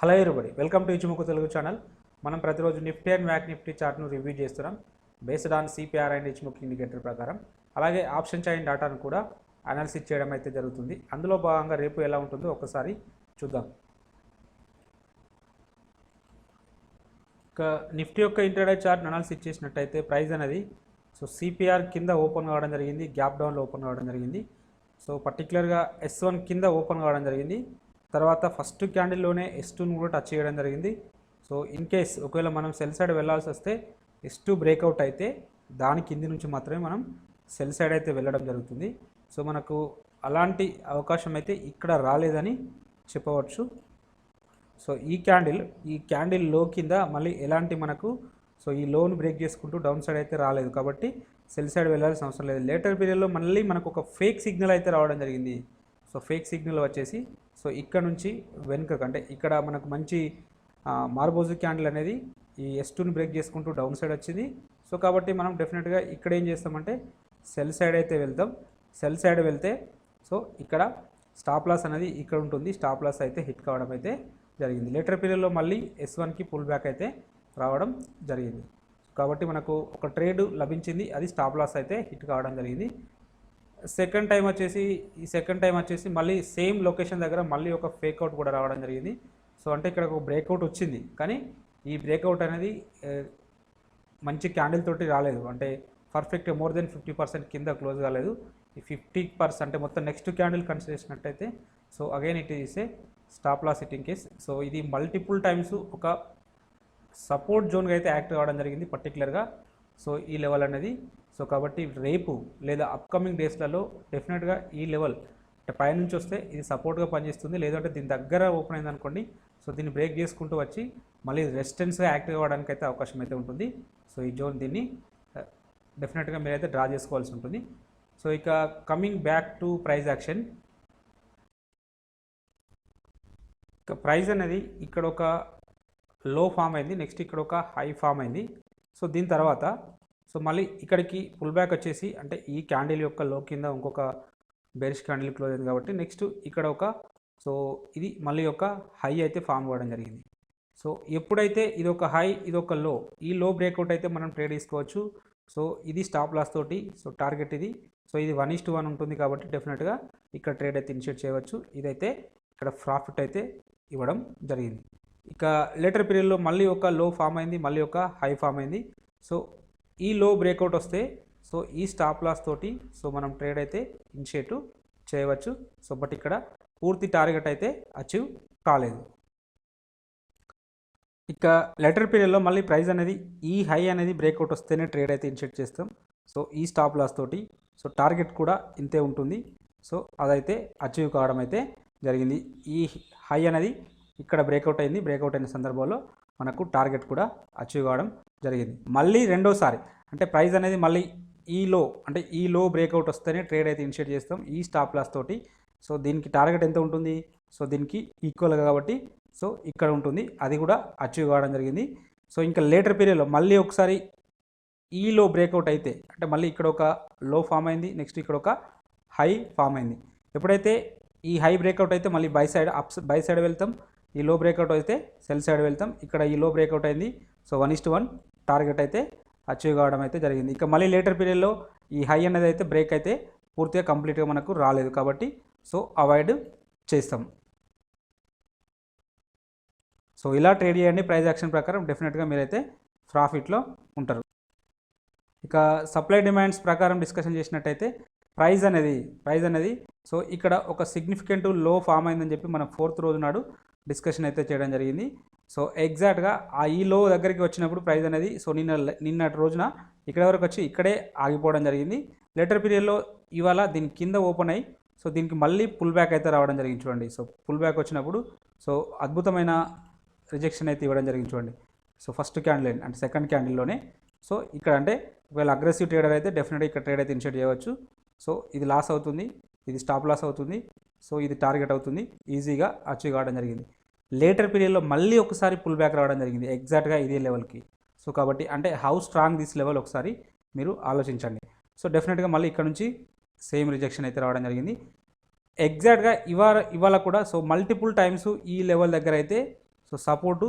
Hello everybody, welcome to Ichimoku Telugu channel. మనం ప్రతిరోజు Nifty and bank Nifty చార్ట్ను review చేస్తున్నాం based on CPR and Ichimoku indicator ప్రకారం. అలాగే ఆప్షన్ చైన్ డాటాను కూడా అనాలిసిస్ చేయడం అయితే జరుగుతుంది. అందులో భాగంగా రేపు ఎలా ఉంటుందో ఒకసారి చూద్దాం. ఇక నిఫ్టీ యొక్క ఇంట్రాడే చార్ట్ అనాలిసిస్ చేసినట్టయితే ప్రైస్ అనేది సిపిఆర్ కింద ఓపెన్ కావడం జరిగింది, గ్యాప్ డౌన్లో ఓపెన్ కావడం జరిగింది. పర్టికులర్గా S1 కింద ఓపెన్ కావడం జరిగింది. తర్వాత ఫస్ట్ క్యాండిల్లోనే S2ను కూడా టచ్ చేయడం జరిగింది. ఇన్ కేస్ ఒకవేళ మనం సెల్ సైడ్ వెళ్ళాల్సి వస్తే S2 బ్రేక్అవుట్ అయితే దాని కింది నుంచి మాత్రమే మనం సెల్ సైడ్ అయితే వెళ్ళడం జరుగుతుంది. మనకు అలాంటి అవకాశం అయితే ఇక్కడ రాలేదని చెప్పవచ్చు. ఈ క్యాండిల్ లో కింద మళ్ళీ ఎలాంటి మనకు ఈ లోన్ బ్రేక్ చేసుకుంటూ డౌన్ సైడ్ అయితే రాలేదు కాబట్టి సెల్ సైడ్ వెళ్ళాల్సిన అవసరం లేదు. లేటర్ పీరియడ్లో మళ్ళీ మనకు ఒక ఫేక్ సిగ్నల్ అయితే రావడం జరిగింది. ఫేక్ సిగ్నల్ వచ్చేసి ఇక్కడ నుంచి వెనుకకు, అంటే ఇక్కడ మనకు మంచి మార్బోజు క్యాండిల్ అనేది ఈ S2ని బ్రేక్ చేసుకుంటూ డౌన్ సైడ్ వచ్చింది. కాబట్టి మనం డెఫినెట్గా ఇక్కడ ఏం చేస్తామంటే సెల్ సైడ్ అయితే వెళ్తాం. సెల్ సైడ్ వెళ్తే ఇక్కడ స్టాప్ లాస్ అనేది ఇక్కడ ఉంటుంది. స్టాప్ లాస్ అయితే హిట్ కావడం అయితే జరిగింది. లేటర్ పీరియడ్లో మళ్ళీ S1కి పుల్ బ్యాక్ అయితే రావడం జరిగింది. కాబట్టి మనకు ఒక ట్రేడ్ లభించింది, అది స్టాప్ లాస్ అయితే హిట్ కావడం జరిగింది. సెకండ్ టైం వచ్చేసి మళ్ళీ సేమ్ లొకేషన్ దగ్గర మళ్ళీ ఒక ఫేక్అవుట్ కూడా రావడం జరిగింది. అంటే ఇక్కడ ఒక బ్రేక్అవుట్ వచ్చింది, కానీ ఈ బ్రేక్అవుట్ అనేది మంచి క్యాండిల్ తోటి రాలేదు. అంటే పర్ఫెక్ట్ మోర్ దెన్ 50% కింద క్లోజ్ కాలేదు. ఈ 50% అంటే మొత్తం నెక్స్ట్ క్యాండిల్ కన్సిడర్ చేసినట్టయితే again it is a stop loss hitting case. ఇది మల్టిపుల్ టైమ్స్ ఒక సపోర్ట్ జోన్గా అయితే యాక్ట్ కావడం జరిగింది పర్టికులర్గా ఈ లెవెల్ అనేది. కాబట్టి రేపు లేదా అప్కమింగ్ డేస్లలో డెఫినెట్గా ఈ లెవెల్ అంటే పైనుంచి వస్తే ఇది సపోర్ట్గా పనిచేస్తుంది. లేదంటే దీని దగ్గర ఓపెన్ అయింది అనుకోండి, దీన్ని బ్రేక్ చేసుకుంటూ వచ్చి మళ్ళీ రెసిస్టెన్స్గా యాక్టివ్ అవ్వడానికి అయితే అవకాశం అయితే ఉంటుంది. ఈ జోన్ దీన్ని డెఫినెట్గా మీరైతే డ్రా చేసుకోవాల్సి ఉంటుంది. ఇక coming back to price action, ఇక ప్రైస్ అనేది ఇక్కడ ఒక లో ఫామ్ అయింది, నెక్స్ట్ ఇక్కడ ఒక హై ఫామ్ అయింది. దీని తర్వాత మళ్ళీ ఇక్కడికి పుల్ బ్యాక్ వచ్చేసి, అంటే ఈ క్యాండిల్ యొక్క లో కింద ఇంకొక బేరిష్ క్యాండిల్ క్లోజ్ అయింది కాబట్టి నెక్స్ట్ ఇక్కడ ఒక ఇది మళ్ళీ ఒక హై అయితే ఫామ్ అవ్వడం జరిగింది. ఎప్పుడైతే ఇది ఒక హై, ఇది ఒక లో, ఈ లో బ్రేక్అవుట్ అయితే మనం ట్రేడ్ తీసుకోవచ్చు. ఇది స్టాప్ లాస్ తోటి టార్గెట్ ఇది. ఇది 1:1 ఉంటుంది కాబట్టి డెఫినెట్గా ఇక్కడ ట్రేడ్ అయితే ఇనిషియేట్ చేయవచ్చు. ఇదైతే ఇక్కడ ప్రాఫిట్ అయితే ఇవ్వడం జరిగింది. ఇక లేటర్ పీరియడ్లో మళ్ళీ ఒక లో ఫామ్ అయింది, మళ్ళీ ఒక హై ఫామ్ అయింది. ఈ లో బ్రేక్అవుట్ వస్తే ఈ స్టాప్ లాస్ తోటి మనం ట్రేడ్ అయితే ఇనిషియేట్ చేయవచ్చు. బట్ ఇక్కడ పూర్తి టార్గెట్ అయితే అచీవ్ కాలేదు. ఇక లేటర్ పీరియడ్లో మళ్ళీ ప్రైస్ అనేది ఈ హై అనేది బ్రేక్అవుట్ వస్తేనే ట్రేడ్ అయితే ఇనిషియేట్ చేస్తాం. ఈ స్టాప్ లాస్ తోటి టార్గెట్ కూడా ఇంతే ఉంటుంది. అదైతే అచీవ్ కావడం అయితే జరిగింది. ఈ హై అనేది ఇక్కడ బ్రేక్అవుట్ అయింది. బ్రేక్అవుట్ అయిన సందర్భంలో మనకు టార్గెట్ కూడా అచీవ్ కావడం జరిగింది. మళ్ళీ రెండోసారి అంటే ప్రైస్ అనేది మళ్ళీ ఈ లో బ్రేక్అవుట్ వస్తేనే ట్రేడ్ అయితే ఇనిషియేట్ చేస్తాం ఈ స్టాప్ లాస్ తోటి. దీనికి టార్గెట్ ఎంత ఉంటుంది, దీనికి ఈక్వల్గా కాబట్టి ఇక్కడ ఉంటుంది, అది కూడా అచీవ్ కావడం జరిగింది. ఇంకా లేటర్ పీరియడ్లో మళ్ళీ ఒకసారి ఈ లో బ్రేక్అవుట్ అయితే, అంటే మళ్ళీ ఇక్కడ ఒక లో ఫామ్ అయింది, నెక్స్ట్ ఇక్కడ ఒక హై ఫామ్ అయింది. ఎప్పుడైతే ఈ హై బ్రేక్అవుట్ అయితే మళ్ళీ బై సైడ్ వెళ్తాం, ఈ లో బ్రేక్అవుట్ అయితే సెల్ సైడ్ వెళ్తాం. ఇక్కడ ఈ లో బ్రేక్అవుట్ అయింది, 1:1 టార్గెట్ అయితే అచీవ్ కావడం అయితే జరిగింది. ఇక మళ్ళీ లేటర్ పీరియడ్లో ఈ హై అనేది అయితే బ్రేక్ అయితే పూర్తిగా కంప్లీట్గా మనకు రాలేదు కాబట్టి అవాయిడ్ చేస్తాం. ఇలా ట్రేడ్ చేయండి. ప్రైస్ యాక్షన్ ప్రకారం డెఫినెట్గా మీరైతే ప్రాఫిట్లో ఉంటారు. ఇక సప్లై డిమాండ్స్ ప్రకారం డిస్కషన్ చేసినట్టయితే ప్రైస్ అనేది ఇక్కడ ఒక సిగ్నిఫికెంట్ లో ఫామ్ అయిందని చెప్పి మనం 4th రోజు నాడు డిస్కషన్ అయితే చేయడం జరిగింది. ఎగ్జాక్ట్గా ఈ లో దగ్గరికి వచ్చినప్పుడు ప్రైస్ అనేది నిన్నటి రోజున ఇక్కడ వరకు వచ్చి ఇక్కడే ఆగిపోవడం జరిగింది. లేటర్ పీరియడ్లో ఇవాళ దీని కింద ఓపెన్ అయ్యి దీనికి మళ్ళీ పుల్ బ్యాక్ అయితే రావడం జరిగింది చూడండి. పుల్ బ్యాక్ వచ్చినప్పుడు అద్భుతమైన రిజెక్షన్ అయితే ఇవ్వడం జరిగింది చూడండి. ఫస్ట్ క్యాండిల్ అంటే సెకండ్ క్యాండిల్లోనే ఇక్కడ అంటే ఒకవేళ అగ్రెసివ్ ట్రేడర్ అయితే డెఫినెట్గా ఇక్కడ ట్రేడ్ అయితే ఇనిషియేట్ చేయవచ్చు. ఇది లాస్ అవుతుంది, ఇది స్టాప్ లాస్ అవుతుంది, ఇది టార్గెట్ అవుతుంది, ఈజీగా అచీవ్ కావడం జరిగింది. లేటర్ పీరియడ్లో మళ్ళీ ఒకసారి పుల్ బ్యాక్ రావడం జరిగింది ఎగ్జాక్ట్గా ఇదే లెవెల్కి. కాబట్టి అంటే హౌ స్ట్రాంగ్ దిస్ లెవెల్ ఒకసారి మీరు ఆలోచించండి. డెఫినెట్గా మళ్ళీ ఇక్కడ నుంచి సేమ్ రిజెక్షన్ అయితే రావడం జరిగింది. ఎగ్జాక్ట్గా ఇవాళ కూడా మల్టిపుల్ టైమ్స్ ఈ లెవెల్ దగ్గర అయితే సో సపోర్టు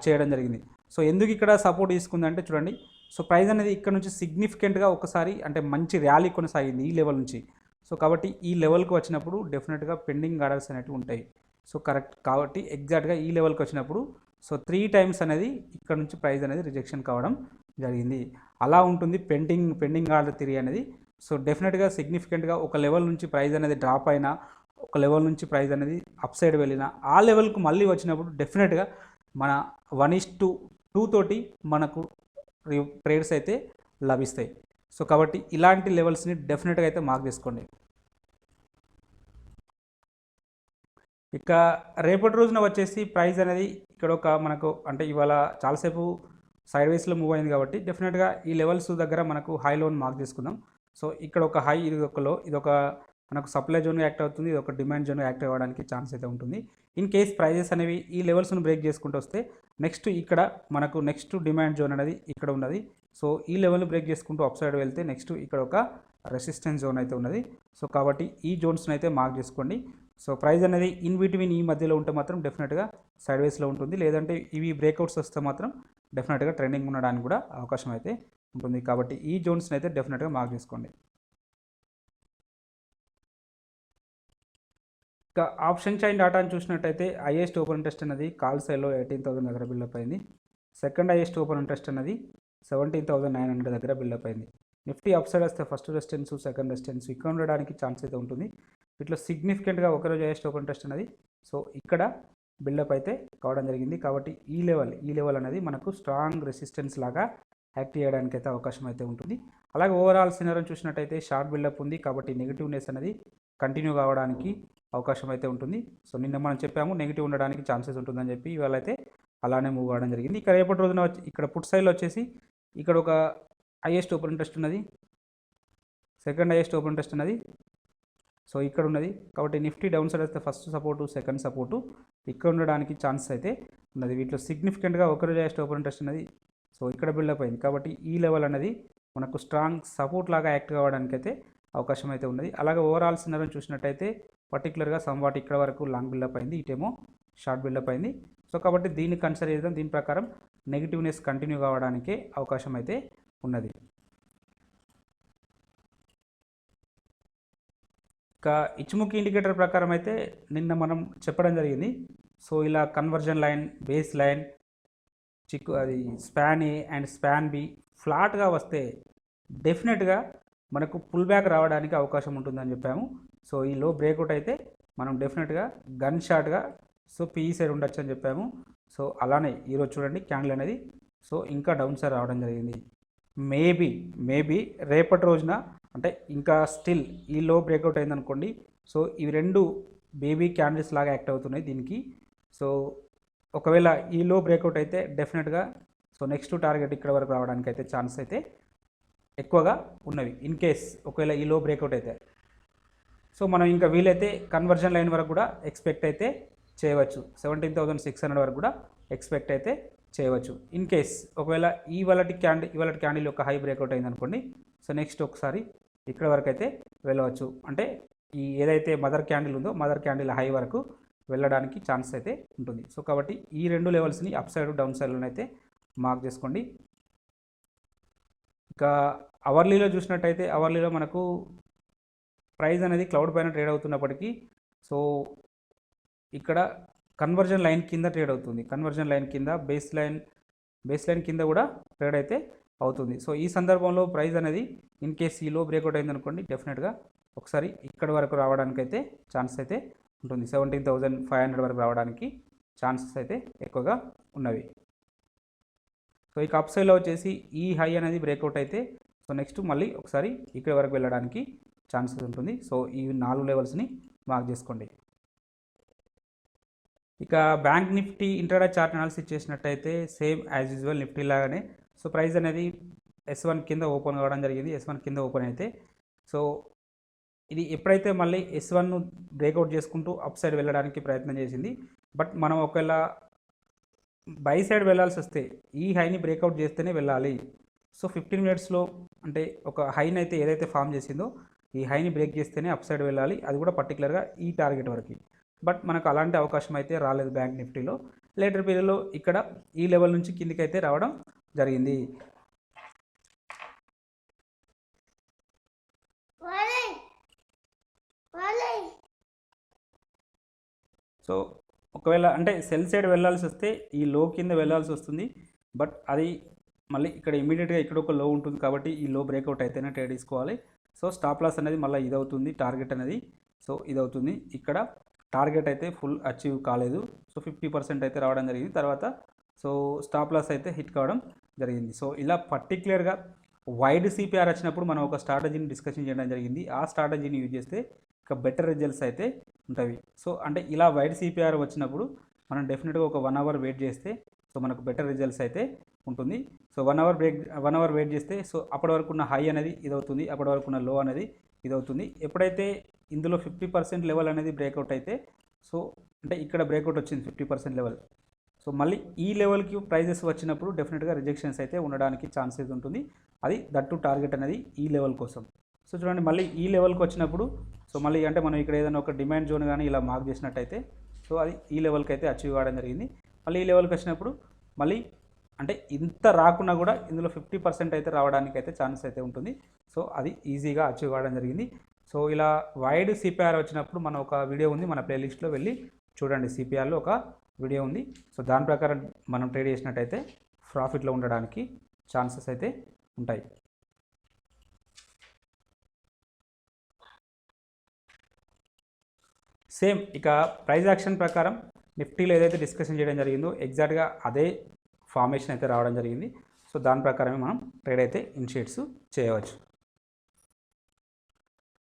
చేయడం జరిగింది. సో ఎందుకు ఇక్కడ సపోర్ట్ తీసుకుందంటే చూడండి, సో ప్రైస్ అనేది ఇక్కడ నుంచి సిగ్నిఫికెంట్గా ఒకసారి అంటే మంచి ర్యాలీ కొనసాగింది ఈ లెవెల్ నుంచి. సో కాబట్టి ఈ లెవెల్కి వచ్చినప్పుడు డెఫినెట్గా పెండింగ్ ఆర్డర్స్ అనేవి ఉంటాయి. సో కరెక్ట్ కాబట్టి ఎగ్జాక్ట్గా ఈ లెవెల్కి వచ్చినప్పుడు సో 3 టైమ్స్ అనేది ఇక్కడ నుంచి ప్రైస్ అనేది రిజెక్షన్ కావడం జరిగింది. అలా ఉంటుంది పెండింగ్ ఆర్డర్ థియరీ అనేది. సో డెఫినెట్గా సిగ్నిఫికెంట్గా ఒక లెవెల్ నుంచి ప్రైస్ అనేది డ్రాప్ అయినా, ఒక లెవెల్ నుంచి ప్రైస్ అనేది అప్ సైడ్ వెళ్ళినా, ఆ లెవెల్కు మళ్ళీ వచ్చినప్పుడు డెఫినెట్గా మన 1:2 తోటి మనకు ట్రేడ్స్ అయితే లభిస్తాయి. సో కాబట్టి ఇలాంటి లెవెల్స్ని డెఫినెట్గా అయితే మార్క్ చేసుకోండి. ఇక రేపటి రోజున వచ్చేసి ప్రైస్ అనేది ఇక్కడ ఒక మనకు అంటే ఇవాళ చాలాసేపు సైడ్ వేస్లో మూవ్ అయింది కాబట్టి డెఫినెట్గా ఈ లెవెల్స్ దగ్గర మనకు హై లోన్ మార్క్ చేసుకుందాం. సో ఇక్కడ ఒక హై, ఇది ఒక లో, ఇది ఒక మనకు సప్లై జోన్ యాక్ట్ అవుతుంది, ఇది ఒక డిమాండ్ జోన్ యాక్ట్ అవ్వడానికి ఛాన్స్ అయితే ఉంటుంది. ఇన్ కేస్ ప్రైజెస్ అనేవి ఈ లెవెల్స్ను బ్రేక్ చేసుకుంటూ వస్తే నెక్స్ట్ ఇక్కడ మనకు నెక్స్ట్ డిమాండ్ జోన్ అనేది ఇక్కడ ఉన్నది. సో ఈ లెవెల్ని బ్రేక్ చేసుకుంటూ అప్ సైడ్ వెళ్తే నెక్స్ట్ ఇక్కడ ఒక రెసిస్టెన్స్ జోన్ అయితే ఉన్నది. సో కాబట్టి ఈ జోన్స్ని అయితే మార్క్ చేసుకోండి. సో ప్రైస్ అనేది ఇన్ బిట్వీన్ ఈ మధ్యలో ఉంటే మాత్రం డెఫినెట్గా సైడ్ వేస్లో ఉంటుంది, లేదంటే ఇవి బ్రేక్అవుట్స్ వస్తే మాత్రం డెఫినెట్గా ట్రెండింగ్ ఉండడానికి కూడా అవకాశం అయితే ఉంటుంది. కాబట్టి ఈ జోన్స్ని అయితే డెఫినెట్గా మార్క్ చేసుకోండి. ఇక ఆప్షన్ చైన్ డాటాను చూసినట్టయితే హైయెస్ట్ ఓపెన్ ఇంట్రెస్ట్ అనేది కాల్ సైడ్లో 18,000 దగ్గర బిల్డప్ అయింది. సెకండ్ హైయెస్ట్ ఓపెన్ ఇంట్రెస్ట్ అనేది 17,900 దగ్గర బిల్డప్ అయింది. నిఫ్టీ అప్ సైడ్ వస్తే ఫస్ట్ రెసిస్టెన్స్, సెకండ్ రెసిస్టెన్స్ ఇక్కడ ఉండడానికి ఛాన్స్ అయితే ఉంటుంది. ఇట్లా సిగ్నిఫికెంట్గా ఒకరోజు హైయెస్ట్ ఓపెన్ ఇంట్రెస్ట్ అనేది సో ఇక్కడ బిల్డప్ అయితే కావడం జరిగింది. కాబట్టి ఈ లెవెల్ అనేది మనకు స్ట్రాంగ్ రెసిస్టెన్స్ లాగా యాక్ట్ చేయడానికి అయితే అవకాశం అయితే ఉంటుంది. అలాగే ఓవరాల్ సినారియోని చూసినట్టయితే షార్ట్ బిల్డప్ ఉంది కాబట్టి నెగిటివ్నెస్ అనేది కంటిన్యూ కావడానికి అవకాశం అయితే ఉంటుంది. సో నిన్న మనం చెప్పాము నెగిటివ్ ఉండడానికి ఛాన్సెస్ ఉంటుందని చెప్పి, ఇవాళ అయితే అలానే మూవ్ అవ్వడం జరిగింది. ఇక రేపటి రోజున ఇక్కడ పుట్ సైడ్లో వచ్చేసి ఇక్కడ ఒక హైయెస్ట్ ఓపెన్ ఇంట్రెస్ట్ ఉన్నది, సెకండ్ హైయెస్ట్ ఓపెన్ ఇంట్రెస్ట్ ఉన్నది సో ఇక్కడ ఉన్నది. కాబట్టి నిఫ్టీ డౌన్ సైడ్ వస్తే ఫస్ట్ సపోర్టు, సెకండ్ సపోర్టు ఇక్కడ ఉండడానికి ఛాన్సెస్ అయితే ఉన్నది. వీటిలో సిగ్నిఫికెంట్గా ఒకరోజు హైయెస్ట్ ఓపెన్ ఇంట్రెస్ట్ ఉన్నది సో ఇక్కడ బిల్డప్ అయింది. కాబట్టి ఈ లెవెల్ అనేది మనకు స్ట్రాంగ్ సపోర్ట్ లాగా యాక్ట్ కావడానికి అయితే అవకాశం అయితే ఉన్నది. అలాగే ఓవరాల్ సినారియోని చూసినట్టయితే పర్టికులర్గా సంవాట్ ఇక్కడ వరకు లాంగ్ బిల్డప్ అయింది, ఇటేమో షార్ట్ బిల్డప్ అయింది. సో కాబట్టి దీన్ని కన్సిడర్ చేద్దాం. దీని ప్రకారం నెగిటివ్నెస్ కంటిన్యూ కావడానికే అవకాశం అయితే ఉన్నది. ఇక ఇచ్చుముఖి ఇండికేటర్ ప్రకారం అయితే నిన్న మనం చెప్పడం జరిగింది. సో ఇలా కన్వర్జన్ లైన్, బేస్ లైన్, అది span A and span B ఫ్లాట్గా వస్తే డెఫినెట్గా మనకు పుల్ బ్యాక్ రావడానికి అవకాశం ఉంటుందని చెప్పాము. సో ఈ లో బ్రేక్అవుట్ అయితే మనం డెఫినెట్గా గన్ షాట్గా సో పీఈ సైడ్ ఉండొచ్చు అని చెప్పాము. సో అలానే ఈరోజు చూడండి క్యాండిల్ అనేది సో ఇంకా డౌన్ సైడ్ రావడం జరిగింది. మేబీ రేపటి రోజున అంటే ఇంకా స్టిల్ ఈ లో బ్రేక్అవుట్ అయిందనుకోండి, సో ఇవి రెండు బేబీ క్యాండిల్స్ లాగా యాక్ట్ అవుతున్నాయి దీనికి. సో ఒకవేళ ఈ లో బ్రేక్అవుట్ అయితే డెఫినెట్గా సో నెక్స్ట్ టార్గెట్ ఇక్కడ వరకు రావడానికి అయితే ఛాన్స్ అయితే ఎక్కువగా ఉన్నవి. ఇన్ కేస్ ఒకవేళ ఈ లో బ్రేక్అవుట్ అయితే సో మనం ఇంకా వీలైతే కన్వర్జన్ లైన్ వరకు కూడా ఎక్స్పెక్ట్ అయితే చేయవచ్చు, 17,600 వరకు కూడా ఎక్స్పెక్ట్ అయితే చేయవచ్చు. ఇన్ కేస్ ఒకవేళ ఇవాళ క్యాండిల్ యొక్క హై బ్రేక్అవుట్ అయిందనుకోండి, సో నెక్స్ట్ ఒకసారి ఇక్కడ వరకు అయితే వెళ్ళవచ్చు. అంటే ఈ ఏదైతే మదర్ క్యాండిల్ ఉందో మదర్ క్యాండిల్ హై వరకు వెళ్ళడానికి ఛాన్స్ అయితే ఉంటుంది. సో కాబట్టి ఈ రెండు లెవెల్స్ని అప్ సైడ్, డౌన్ సైడ్లో అయితే మార్క్ చేసుకోండి. ఇక అవర్లీలో చూసినట్టయితే అవర్లీలో మనకు ప్రైస్ అనేది క్లౌడ్ పైన ట్రేడ్ అవుతున్నప్పటికీ సో ఇక్కడ కన్వర్జన్ లైన్ కింద ట్రేడ్ అవుతుంది. కన్వర్జన్ లైన్ కింద బేస్ లైన్ కింద కూడా ట్రేడ్ అయితే అవుతుంది. సో ఈ సందర్భంలో ప్రైస్ అనేది ఇన్ కేస్ ఈ లో బ్రేక్అవుట్ అయిందనుకోండి, డెఫినెట్గా ఒకసారి ఇక్కడ వరకు రావడానికి అయితే ఛాన్స్ అయితే ఉంటుంది. 17,500 వరకు రావడానికి ఛాన్సెస్ అయితే ఎక్కువగా ఉన్నవి. సో ఇక అప్ సైడ్లో వచ్చేసి ఈ హై అనేది బ్రేక్అవుట్ అయితే సో నెక్స్ట్ మళ్ళీ ఒకసారి ఇక్కడ వరకు వెళ్ళడానికి ఛాన్సెస్ ఉంటుంది. సో ఈ 4 లెవెల్స్ని మార్క్ చేసుకోండి. ఇక bank Nifty intraday chart analysis చేసినట్టయితే సేమ్ యాజ్ యూజువల్ నిఫ్టీ లాగానే సో ప్రైస్ అనేది S1 కింద ఓపెన్ కావడం జరిగింది. S1 కింద ఓపెన్ అయితే సో ఇది ఎప్పుడైతే మళ్ళీ S1ను బ్రేక్అవుట్ చేసుకుంటూ అప్ సైడ్ వెళ్ళడానికి ప్రయత్నం చేసింది. బట్ మనం ఒకవేళ బై సైడ్ వెళ్ళాల్సి వస్తే ఈ హైని బ్రేక్అవుట్ చేస్తేనే వెళ్ళాలి. సో 15 మినిట్స్లో అంటే ఒక హైని అయితే ఏదైతే ఫామ్ చేసిందో ఈ హైని బ్రేక్ చేస్తేనే అప్ సైడ్ వెళ్ళాలి, అది కూడా పర్టికులర్గా ఈ టార్గెట్ వరకు. బట్ మనకు అలాంటి అవకాశం అయితే రాలేదు బ్యాంక్ నిఫ్టీలో. లేటర్ పీరియడ్లో ఇక్కడ ఈ లెవెల్ నుంచి కిందికి అయితే రావడం జరిగింది. సో ఒకవేళ అంటే సెల్ సైడ్ వెళ్ళాల్సి వస్తే ఈ లో కింద వెళ్ళాల్సి వస్తుంది, బట్ అది మళ్ళీ ఇక్కడ ఇమీడియట్గా ఇక్కడ ఒక లో ఉంటుంది కాబట్టి ఈ లో బ్రేక్అవుట్ అయితేనే ట్రేడ్ తీసుకోవాలి. సో స్టాప్ లాస్ అనేది మళ్ళీ ఇదవుతుంది, టార్గెట్ అనేది సో ఇదవుతుంది. ఇక్కడ టార్గెట్ అయితే ఫుల్ అచీవ్ కాలేదు, సో 50% అయితే రావడం జరిగింది. తర్వాత సో స్టాప్ లాస్ అయితే హిట్ కావడం జరిగింది. సో ఇలా పర్టికులర్గా వైడ్ సిపిఆర్ వచ్చినప్పుడు మనం ఒక స్ట్రాటజీని డిస్కషన్ చేయడం జరిగింది. ఆ స్ట్రాటజీని యూజ్ చేస్తే ఇక బెటర్ రిజల్ట్స్ అయితే ఉంటాయి. సో అంటే ఇలా వైడ్ సిపిఆర్ వచ్చినప్పుడు మనం డెఫినెట్గా ఒక 1 అవర్ వెయిట్ చేస్తే సో మనకు బెటర్ రిజల్ట్స్ అయితే ఉంటుంది. సో 1 అవర్ వెయిట్ చేస్తే సో అప్పటి వరకు ఉన్న హై అనేది ఇదవుతుంది, అప్పటి వరకు ఉన్న లో అనేది ఇదవుతుంది. ఎప్పుడైతే ఇందులో 50% లెవెల్ అనేది బ్రేక్అవుట్ అయితే సో అంటే ఇక్కడ బ్రేక్అవుట్ వచ్చింది 50% లెవెల్, సో మళ్ళీ ఈ లెవెల్కి ప్రైజెస్ వచ్చినప్పుడు డెఫినెట్గా రిజెక్షన్స్ అయితే ఉండడానికి ఛాన్సెస్ ఉంటుంది. అది దట్టు టార్గెట్ అనేది ఈ లెవెల్ కోసం. సో చూడండి మళ్ళీ ఈ లెవెల్కి వచ్చినప్పుడు సో మళ్ళీ అంటే మనం ఇక్కడ ఏదైనా ఒక డిమాండ్ జోన్ కానీ ఇలా మార్క్ చేసినట్టయితే సో అది ఈ లెవెల్కి అయితే అచీవ్ కావడం జరిగింది. మళ్ళీ ఈ లెవెల్కి వచ్చినప్పుడు మళ్ళీ అంటే ఇంత రాకున్నా కూడా ఇందులో 50% అయితే రావడానికి అయితే ఛాన్స్ అయితే ఉంటుంది. సో అది ఈజీగా అచీవ్ కావడం జరిగింది. సో ఇలా వైడ్ సిపిఆర్ వచ్చినప్పుడు మన ఒక వీడియో ఉంది, మన ప్లేలిస్ట్లో వెళ్ళి చూడండి. సిపిఆర్లో ఒక వీడియో ఉంది. సో దాని ప్రకారం మనం ట్రేడ్ చేసినట్టయితే ప్రాఫిట్లో ఉండడానికి ఛాన్సెస్ అయితే ఉంటాయి. సేమ్ ఇక ప్రైస్ యాక్షన్ ప్రకారం నిఫ్టీలో ఏదైతే డిస్కషన్ చేయడం జరిగిందో ఎగ్జాక్ట్గా అదే ఫార్మేషన్ అయితే రావడం జరిగింది. సో దాని ప్రకారమే మనం ట్రేడ్ అయితే ఇనిషియేట్స్ చేయవచ్చు.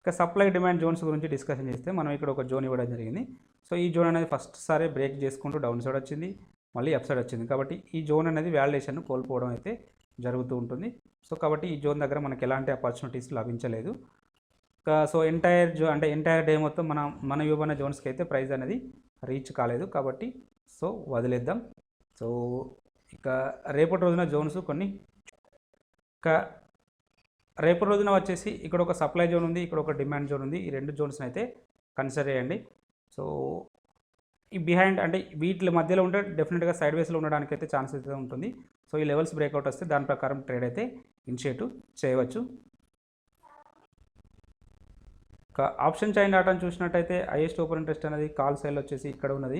ఇక సప్లై డిమాండ్ జోన్స్ గురించి డిస్కషన్ చేస్తే మనం ఇక్కడ ఒక జోన్ ఇవ్వడం జరిగింది. సో ఈ జోన్ అనేది ఫస్ట్ సారే బ్రేక్ చేసుకుంటూ డౌన్ సైడ్ వచ్చింది, మళ్ళీ అప్ సైడ్ వచ్చింది. కాబట్టి ఈ జోన్ అనేది వాల్యుయేషన్ కోల్పోవడం అయితే జరుగుతూ ఉంటుంది. సో కాబట్టి ఈ జోన్ దగ్గర మనకి ఎలాంటి ఆపర్చునిటీస్ లభించలేదు. సో ఎంటైర్ డే మొత్తం మన ఇవ్వబడిన జోన్స్కి అయితే ప్రైస్ అనేది రీచ్ కాలేదు. కాబట్టి సో వదిలేద్దాం. సో ఇక రేపటి రోజున జోన్స్ కొన్ని ఇక రేపటి రోజున వచ్చేసి ఇక్కడ ఒక సప్లై జోన్ ఉంది, ఇక్కడ ఒక డిమాండ్ జోన్ ఉంది. ఈ రెండు జోన్స్ని అయితే కన్సిడర్ చేయండి. సో ఈ బిహైండ్ అంటే వీటి మధ్యలో ఉంటే డెఫినెట్గా సైడ్ వేస్లో ఉండడానికి అయితే ఛాన్సెస్ అయితే ఉంటుంది. సో ఈ లెవెల్స్ బ్రేక్అవుట్ వస్తే దాని ప్రకారం ట్రేడ్ అయితే ఇనిషియేట్ చేయవచ్చు. ఆప్షన్ చైన్ డాటాను చూసినట్టయితే హైయెస్ట్ ఓపెన్ ఇంట్రెస్ట్ అనేది కాల్ సైల్ వచ్చేసి ఇక్కడ ఉన్నది.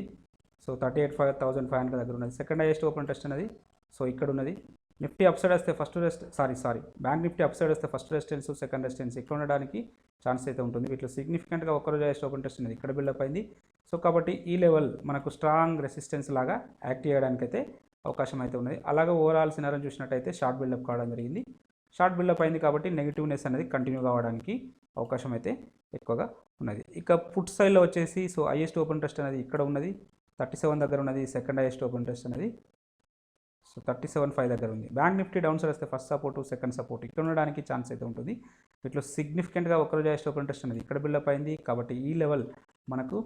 సో 38,500 దగ్గర ఉన్నది. సెకండ్ హైయెస్ట్ ఓపెన్ ఇంట్రెస్ట్ అనేది సో ఇక్కడ ఉన్నది. నిఫ్టీ అప్సైడ్ వస్తే బ్యాంక్ నిఫ్టీ అప్సైడ్ వస్తే ఫస్ట్ రెసిస్టెన్స్, సెకండ్ రెసిస్టెన్స్ ఇక్కడ ఉండడానికి ఛాన్స్ అయితే ఉంటుంది. వీటిలో సిగ్నిఫికెంట్గా ఒక్కరోజు హైయెస్ట్ ఓపెన్ ఇంట్రెస్ట్ అనేది ఇక్కడ బిల్డప్ అయింది. సో కాబట్టి ఈ లెవెల్ మనకు స్ట్రాంగ్ రెసిస్టెన్స్ లాగా యాక్ట్ చేయడానికి అయితే అవకాశం అయితే ఉన్నది. అలాగే ఓవరాల్ సినారియోని చూసినట్టయితే షార్ట్ బిల్డప్ కావడం జరిగింది. షార్ట్ బిల్డప్ అయింది కాబట్టి నెగిటివ్నెస్ అనేది కంటిన్యూ కావడానికి అవకాశం అయితే ఎక్కువగా ఉన్నది. ఇక పుట్ సైడ్లో వచ్చేసి సో హైయెస్ట్ ఓపెన్ ఇంట్రెస్ట్ అనేది ఇక్కడ ఉన్నది, 37 దగ్గర ఉన్నది. సెకండ్ హైయెస్ట్ ఓపెన్ ఇంట్రెస్ట్ అనేది సో 37,500 దగ్గర ఉంది. బ్యాంక్ నిఫ్టీ డౌన్ సైడ్ వస్తే ఫస్ట్ సపోర్ట్, సెకండ్ సపోర్ట్ ఇక్కడ ఉండడానికి ఛాన్స్ అయితే ఉంటుంది. వీటిలో సిగ్నిఫికెంట్గా ఒక్కరోజు హైయెస్ట్ ఓపెన్ ఇంట్రెస్ట్ అనేది ఇక్కడ బిల్డప్ అయింది. కాబట్టి ఈ లెవెల్ మనకు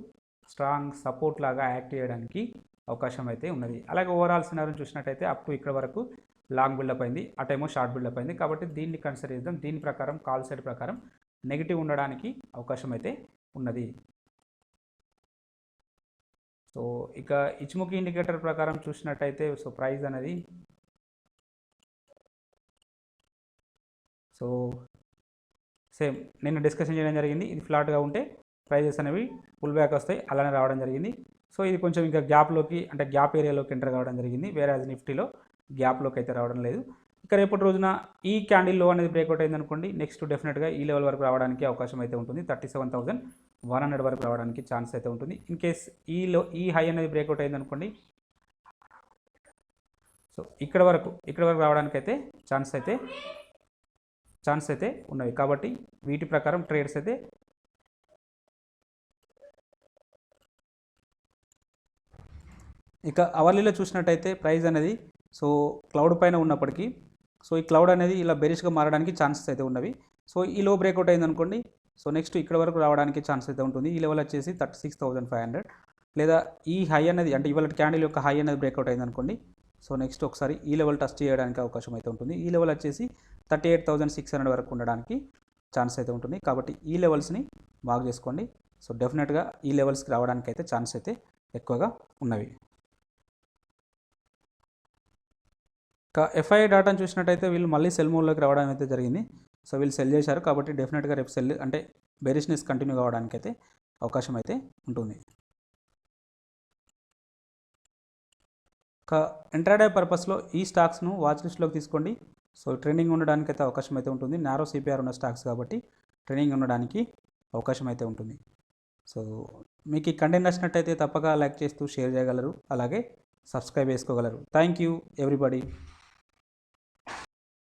స్ట్రాంగ్ సపోర్ట్ లాగా యాక్ట్ చేయడానికి అవకాశం అయితే ఉన్నది. అలాగే ఓవరాల్ సినారియోని చూసినట్టయితే అప్ టు ఇక్కడ వరకు లాంగ్ బిల్డప్ అయింది, ఆ టైమో షార్ట్ బిల్డప్ అయింది. కాబట్టి దీన్ని కన్సిడర్ చేద్దాం. దీని ప్రకారం కాల్ సైడ్ ప్రకారం నెగిటివ్ ఉండడానికి అవకాశం అయితే ఉన్నది. సో ఇక ఇచ్ముఖి ఇండికేటర్ ప్రకారం చూసినట్టయితే సో ప్రైస్ అనేది సో సేమ్ నిన్న డిస్కషన్ చేయడం జరిగింది. ఇది ఫ్లాట్గా ఉంటే ప్రైజెస్ అనేవి పుల్ బ్యాక్ వస్తాయి, అలానే రావడం జరిగింది. సో ఇది కొంచెం ఇంకా గ్యాప్లోకి అంటే గ్యాప్ ఏరియాలోకి ఎంటర్ కావడం జరిగింది. వేరే యాజ్ నిఫ్టీలో గ్యాప్లోకి అయితే రావడం లేదు. ఇక రేపటి రోజున ఈ క్యాండిల్ లో అనేది బ్రేక్అవుట్ అయింది అనుకోండి, నెక్స్ట్ డెఫినెట్గా ఈ లెవెల్ వరకు రావడానికి అవకాశం అయితే ఉంటుంది. 37,100 వరకు రావడానికి ఛాన్స్ అయితే ఉంటుంది. ఇన్ కేస్ ఈ హై అనేది బ్రేక్అవుట్ అయింది అనుకోండి, సో ఇక్కడ వరకు రావడానికి అయితే ఛాన్స్ అయితే ఉన్నవి. కాబట్టి వీటి ప్రకారం ట్రేడ్స్ అయితే ఇక అవర్లీలో చూసినట్టయితే ప్రైస్ అనేది సో క్లౌడ్ పైన ఉన్నప్పటికీ సో ఈ క్లౌడ్ అనేది ఇలా బెరిష్గా మారడానికి ఛాన్సెస్ అయితే ఉన్నవి. సో ఈ లో బ్రేక్అవుట్ అయింది అనుకోండి, సో నెక్స్ట్ ఇక్కడ వరకు రావడానికి ఛాన్స్ అయితే ఉంటుంది. ఈ లెవెల్ వచ్చేసి 36,500, లేదా ఈ హై అనేది అంటే ఇవాళ క్యాండిల్ యొక్క హై అనేది బ్రేక్అవుట్ అయింది అనుకోండి, సో నెక్స్ట్ ఒకసారి ఈ లెవెల్ టచ్ చేయడానికి అవకాశం అయితే ఉంటుంది. ఈ లెవెల్ వచ్చేసి 38,600 వరకు ఉండడానికి ఛాన్స్ అయితే ఉంటుంది. కాబట్టి ఈ లెవెల్స్ని బాగా చేసుకోండి. సో డెఫినెట్గా ఈ లెవెల్స్కి రావడానికి అయితే ఛాన్స్ అయితే ఎక్కువగా ఉన్నవి. ఇక ఎఫ్ఐ డాటాను చూసినట్టయితే వీళ్ళు మళ్ళీ సెల్ మోడ్లోకి రావడం అయితే జరిగింది. సో వీళ్ళు సెల్ చేశారు కాబట్టి డెఫినెట్గా రేపు సెల్ అంటే బెరిష్నెస్ కంటిన్యూ కావడానికి అయితే అవకాశం అయితే ఉంటుంది. ఇక ఇంట్రాడే పర్పస్లో ఈ స్టాక్స్ను వాచ్ లిస్ట్లోకి తీసుకోండి. సో ట్రెండింగ్ ఉండడానికి అయితే అవకాశం అయితే ఉంటుంది. నారో సిపిఆర్ ఉన్న స్టాక్స్ కాబట్టి ట్రెండింగ్ ఉండడానికి అవకాశం అయితే ఉంటుంది. సో మీకు ఈ కంటెంట్ నచ్చినట్టయితే తప్పక లైక్ చేస్తూ షేర్ చేయగలరు, అలాగే సబ్స్క్రైబ్ చేసుకోగలరు. Thank you everybody.